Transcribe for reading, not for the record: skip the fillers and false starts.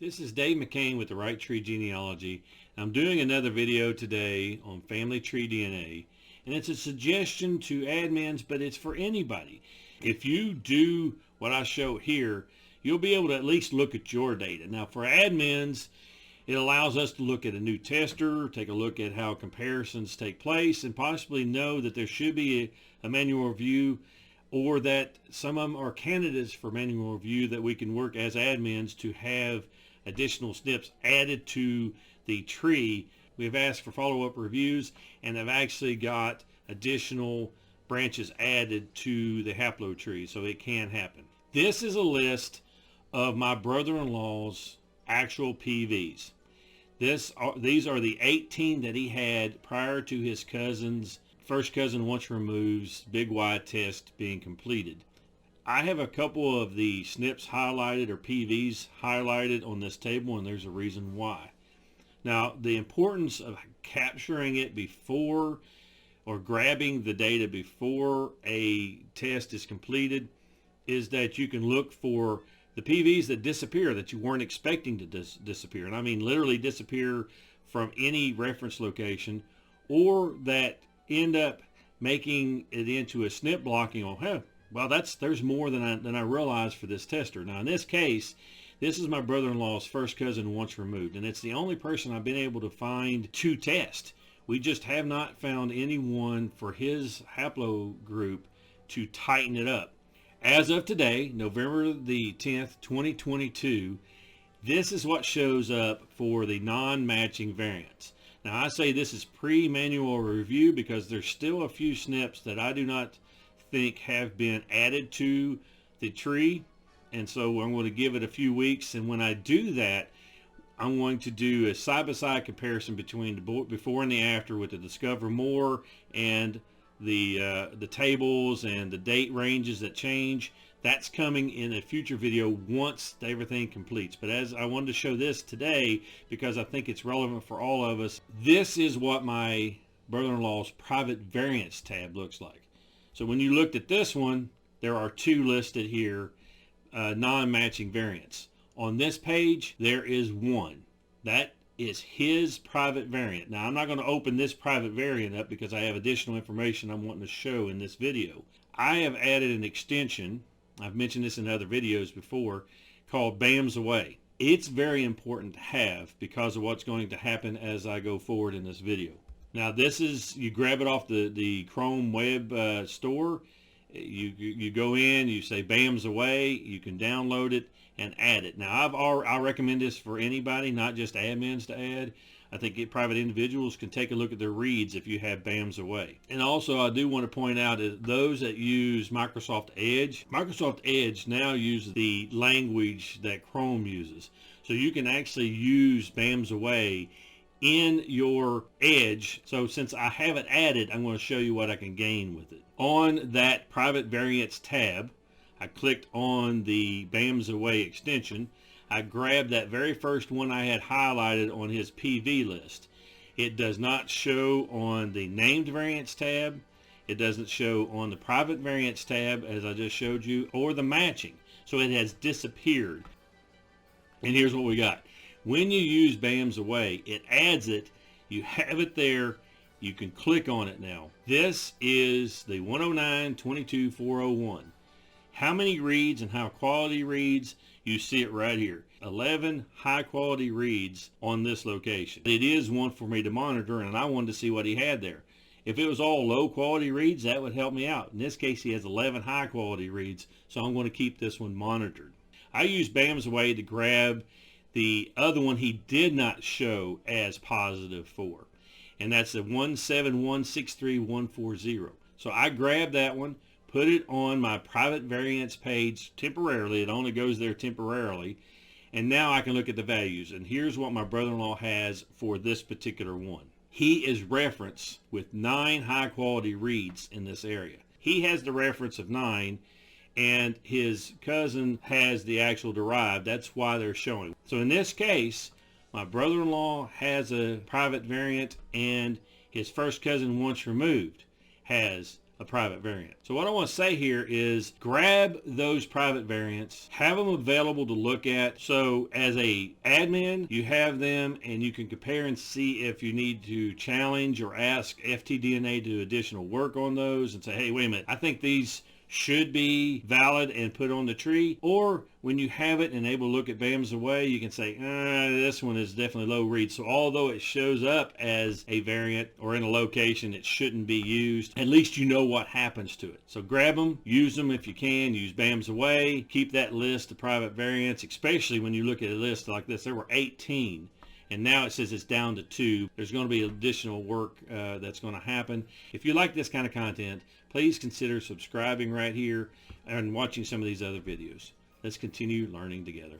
This is Dave McCain with the Right Tree Genealogy. I'm doing another video today on family tree DNA, and it's a suggestion to admins, but it's for anybody. If you do what I show here, you'll be able to at least look at your data. Now for admins, it allows us to look at a new tester, take a look at how comparisons take place, and possibly know that there should be a manual review, or that some of them are candidates for manual review that we can work as admins to have additional SNPs added to the tree. We've asked for follow-up reviews and have actually got additional branches added to the haplo tree, so it can happen. This is a list of my brother-in-law's actual PVs. These are the 18 that he had prior to his first cousin once removed's big Y test being completed. I have a couple of the SNPs highlighted, or PVs highlighted on this table, and there's a reason why. Now, the importance of capturing it before, or grabbing the data before a test is completed, is that you can look for the PVs that disappear that you weren't expecting to disappear. And I mean literally disappear from any reference location, or that end up making it into a SNP blocking. Well, there's more than I realized for this tester. Now in this case, this is my brother-in-law's first cousin once removed, and it's the only person I've been able to find to test. We just have not found anyone for his haplo group to tighten it up. As of today, November the 10th, 2022, this is what shows up for the non-matching variants. Now I say this is pre-manual review because there's still a few SNPs that I do not think have been added to the tree, and so I'm going to give it a few weeks, and when I do that, I'm going to do a side-by-side comparison between the before and the after with the Discover More and the tables and the date ranges that change. That's coming in a future video once everything completes. But as I wanted to show this today because I think it's relevant for all of us, this is what my brother-in-law's private variants tab looks like. So when you looked at this one, there are two listed here, non-matching variants. On this page, there is one. That is his private variant. Now I'm not going to open this private variant up because I have additional information I'm wanting to show in this video. I have added an extension, I've mentioned this in other videos before, called BAMS Away. It's very important to have because of what's going to happen as I go forward in this video. Now this is, you grab it off the Chrome web store, you go in, you say BAMS Away, you can download it and add it. Now I recommend this for anybody, not just admins to add. I think private individuals can take a look at their reads if you have BAMS Away. And also I do want to point out that those that use Microsoft Edge now uses the language that Chrome uses. So you can actually use BAMS Away in your Edge. So since I have it added, I'm going to show you what I can gain with it. On that private variants tab, I clicked on the BAMS Away extension. I grabbed that very first one I had highlighted on his PV list. It does not show on the named variants tab. It doesn't show on the private variants tab as I just showed you, or the matching. So it has disappeared. And here's what we got. When you use BAMS Away, it adds it. You have it there. You can click on it now. This is the 109-22-401. How many reads and how quality reads, you see it right here. 11 high quality reads on this location. It is one for me to monitor, and I wanted to see what he had there. If it was all low quality reads, that would help me out. In this case, he has 11 high quality reads, so I'm going to keep this one monitored. I used BAMS Away to grab the other one he did not show as positive for, and that's the 17163-140. So I grabbed that one, put it on my private variants page temporarily. It only goes there temporarily. And now I can look at the values. And here's what my brother-in-law has for this particular one. He is referenced with 9 high quality reads in this area. He has the reference of 9, and his cousin has the actual derived. That's why they're showing. So in this case, my brother-in-law has a private variant, and his first cousin once removed has a private variant. So what I want to say here is grab those private variants, have them available to look at. So as a admin, you have them and you can compare and see if you need to challenge or ask FTDNA to do additional work on those and say, hey, wait a minute, I think these should be valid and put on the tree. Or when you have it and able to look at BAMs away, you can say, this one is definitely low read. So although it shows up as a variant or in a location it shouldn't be used, at least you know what happens to it. So grab them, use them if you can, use BAMs away, keep that list of private variants, especially when you look at a list like this. There were 18. And now it says it's down to 2. There's going to be additional work that's going to happen. If you like this kind of content, please consider subscribing right here and watching some of these other videos. Let's continue learning together.